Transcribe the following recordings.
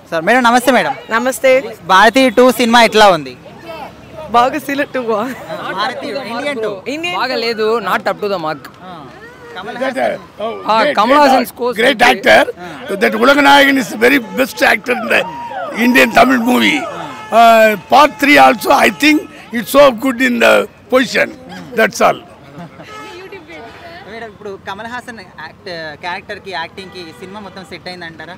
Sir madam నమస్తే madam. నమస్తే. భారతీయ 2 cinema ఎట్లా ఉంది? బాగా సిలెక్ట్ బాగా లేదు, not up to the mark. Kamal Hassan scores great actor. That Ulaganayagan is very best actor in the Indian Tamil movie. Part 3 also I think it's so good in the position. That's all. Madam ఇప్పుడు Kamal Haasan character కి acting కి cinema మొత్తం set అయింది అంటారా?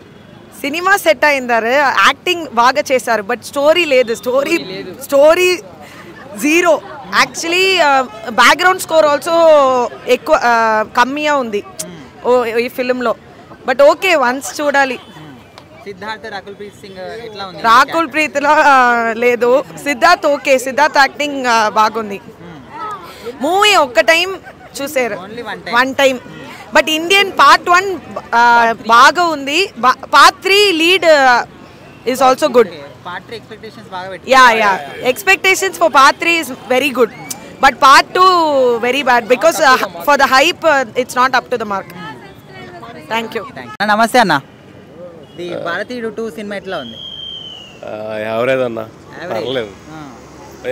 Cinema set అయిందారు, acting బాగా చేశారు, but story లేదు. Story zero. Actually background score also ఎక్కువ కమ్మిగా ఉంది ఈ ఫిల్మ్లో. బట్ ఓకే, వన్స్ చూడాలి. సిద్ధార్థ్ రాకుల్ ప్రీత్ సింగ్ ఎట్లా ఉంది? రాకుల్ ప్రీత్ లేదు, సిద్ధార్థ్ ఓకే. సిద్ధార్థ్ యాక్టింగ్ బాగుంది. మూవీ ఒక్క టైం చూసారు, one time. But Indian part 1 బాగా ఉంది. Part 3 lead is also good. Part 3 expectations బాగా పెట్టి yeah expectations for part 3 is very good, but part 2 very bad because for the hype it's not up to the mark. Thank you. నమస్తే అన్న. The భారతీయుడు 2 cinema ఎట్లా ఉంది? ఎవరేది అన్న, పర్లేదు.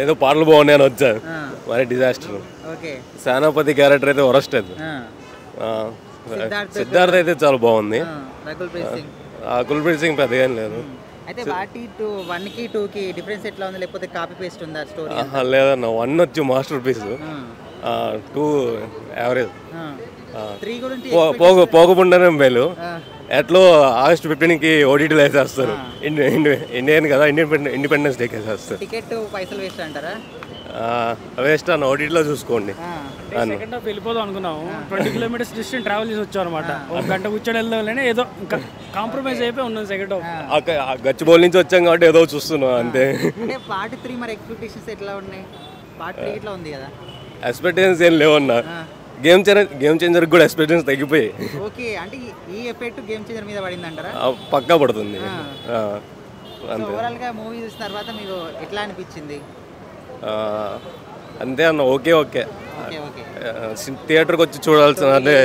ఏదో పాటలు బాగున్నాయి అని వచ్చాను, మరి డిజాస్టర్. సేనాపతి క్యారెక్టర్ అయితే వరస్ట్ అది. సిద్ధార్థ్ అయితే చాలా బాగుంది. కుల్ప్రీత్ సింగ్ పెద్దగా లేదు. అయితే భారతీయ 1 కి 2 కి డిఫరెన్స్ ఎట్లా ఉంది? లేకపోతే కాపీ పేస్ట్ ఉందా స్టోరీ? లేదన్న, 1 వచ్చి మాస్టర్ పీస్, 2 యావరేజ్. పోగపుండనే మేలు. ఎట్లో ఆగస్ట్ 15కి ఓటీటీలో వేసేస్తారు. ఇండియన్ కదా, ఇండిపెండెన్స్ డేకి వేసేస్తారు. టికెట్ పైసలు వేస్ట్ అంటారా? వేస్ట్ అన్న, ఓటీటీలో చూసుకోండి. సెకండ్ హాఫ్ వెళ్ళిపోదాం అనుకున్నాము, 20 కిలోమీటర్స్ డిస్టెన్స్ ట్రావెల్ చేసి వచ్చాం అనమాట. ఒక గంట కూర్చొని వెళ్దాం, ఏదో ఇంకా కాంప్రమైజ్ అయిపోయి ఉన్నాం. సెకండ్ హాఫ్ గచ్చిబౌలి నుంచి వచ్చాం కాబట్టి ఏదో చూస్తున్నాం అంతే. అంటే పార్ట్ 3 మరి ఎక్స్పెక్టేషన్స్ ఎట్లా ఉన్నాయి? పార్ట్ 3 ఇట్లా ఉంది కదా, ఎక్స్పెక్టేషన్స్ ఏం లేవన్నా. గేమ్ చేంజర్ కూడా ఎక్స్పెక్టేషన్స్ తగ్గిపోయి. ఓకే, అంటే ఈ ఎఫెక్ట్ గేమ్ చేంజర్ మీద పడింది అంటారా? పక్కా పడుతుంది. ఓవరాల్ గా మూవీ చూసిన తర్వాత మీకు ఎట్లా అనిపించింది? అంతే అన్న, ఓకే. థియేటర్కి వచ్చి చూడాల్సిన అంటే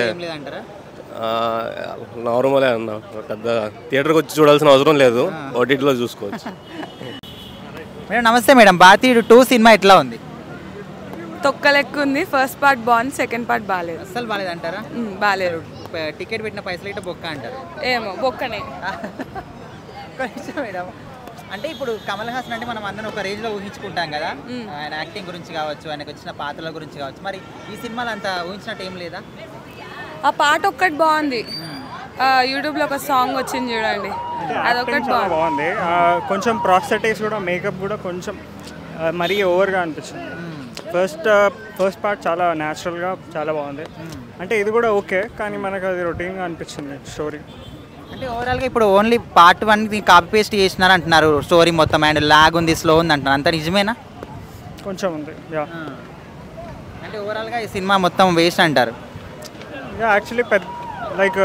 నార్మలే అన్న, పెద్ద థియేటర్కి వచ్చి చూడాల్సిన అవసరం లేదు, ఓటీటీలో చూసుకోవచ్చు. మేడం నమస్తే మేడం. భారతీయుడు 2 సినిమా ఎట్లా ఉంది? తొక్కలెక్కు ఉంది. ఫస్ట్ పార్ట్ బాగుంది, సెకండ్ పార్ట్ బాగాలేదు. అస్సలు బాగాలేదు అంటారా? బాగాలేదు. టికెట్ పెట్టిన పైసలు ఇట్లా బొక్క అంటారు. ఏమో బొక్కనే. మేడం అంటే ఇప్పుడు కమల్ హాసన్ అంటే మనం అందరం ఒక రేంజ్ లో ఊహించుకుంటాం కదా, ఆయన యాక్టింగ్ గురించి కావచ్చు, ఆయనకు వచ్చిన పాత్రల గురించి కావచ్చు. మరి ఈ సినిమాలో అంత ఊహించినట్టు ఏం లేదా? ఆ పాట ఒక్కటి బాగుంది. యూట్యూబ్లో ఒక సాంగ్ వచ్చింది చూడండి, అదొకటి బాగుంది. కొంచెం ప్రాస్థెటిక్స్ కూడా, మేకప్ కూడా కొంచెం మరీ ఓవర్గా అనిపించింది. ఫస్ట్ పార్ట్ చాలా న్యాచురల్గా చాలా బాగుంది. అంటే ఇది కూడా ఓకే, కానీ మనకు అది రొటీన్గా అనిపించింది స్టోరీ. అంటే ఓవరాల్గా ఇప్పుడు ఓన్లీ పార్ట్ 1 కాపీ పేస్ట్ చేసినారు అంటున్నారు స్టోరీ మొత్తం, అండ్ లాగ్ ఉంది, స్లో ఉంది అంటున్నారు. అంత నిజమేనా? కొంచెం ఉంది. అంటే ఓవరాల్గా ఈ సినిమా మొత్తం వేస్ట్ అంటారు? యాక్చువల్లీ లైక్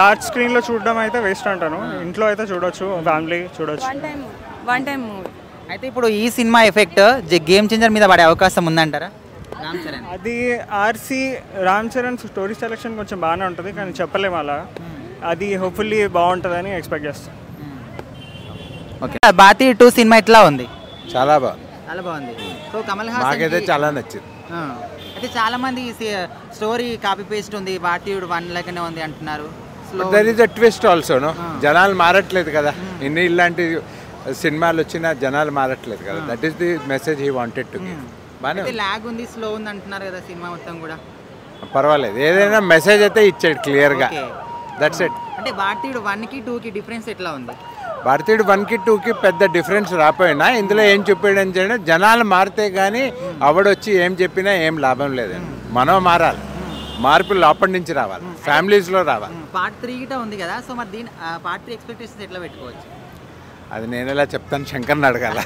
లార్జ్ స్క్రీన్లో చూడడం అయితే వేస్ట్ అంటాను. ఇంట్లో అయితే చూడొచ్చు, ఫ్యామిలీ చూడొచ్చు. One time movie. అయితే ఇప్పుడు ఈ సినిమా ఎఫెక్ట్ గేమ్ చేంజర్ మీద పడే అవకాశం ఉందంటారా? అది RC Ram Charan story selection కొంచెం బాగానే ఉంటుంది, కానీ చెప్పలేము అలా. అది హోప్ఫుల్లీ బాగుంటుందని ఎక్స్పెక్ట్ చేస్తాం. ఓకే, భారతీయ 2 సినిమా ఎట్లా ఉంది? చాలా బాగుంది. చాలా బాగుంది. సో కమల్ హాసన్ నాకైతే చాలా నచ్చింది. అయితే చాలా మంది స్టోరీ కాపీ పేస్ట్ ఉంది, భారతీయుడు 1 లాగానే ఉంది అంటున్నారు. There is a twist also. జనాలు మారట్లేదు కదా, ఇలాంటి సినిమాలు వచ్చినా జనాలు మారట్లేదు కదా. That is the message he wanted to give. బానే లాగ్ ఉంది, స్లో ఉంది అంటున్నారు కదా సినిమా మొత్తం కూడా. పర్వాలేదు, ఏదైనా మెసేజ్ అయితే ఇచ్చాడు క్లియర్గా. That's it. అంటే భారతీయుడు 1 కి 2 కి డిఫరెన్స్ ఎట్లా ఉంది? భారతీయుడు 1 కి 2 కి పెద్ద డిఫరెన్స్ రాపోయినా ఇందులో ఏం చెప్పాడు అంటే, జనాలు మారితే కానీ అవడొచ్చి ఏం చెప్పినా ఏం లాభం లేదండి. మనం మారాలి, మార్పు లోపటి నుంచి రావాలి, ఫ్యామిలీస్లో రావాలి. పార్ట్ 3 గిట ఉంది కదా, సో మరి దీని పార్ట్ 3 ఎక్స్పెక్టేషన్స్ ఎట్లా పెట్టుకోవచ్చు? అది నేను ఎలా చెప్తాను, శంకర్ని అడగాల.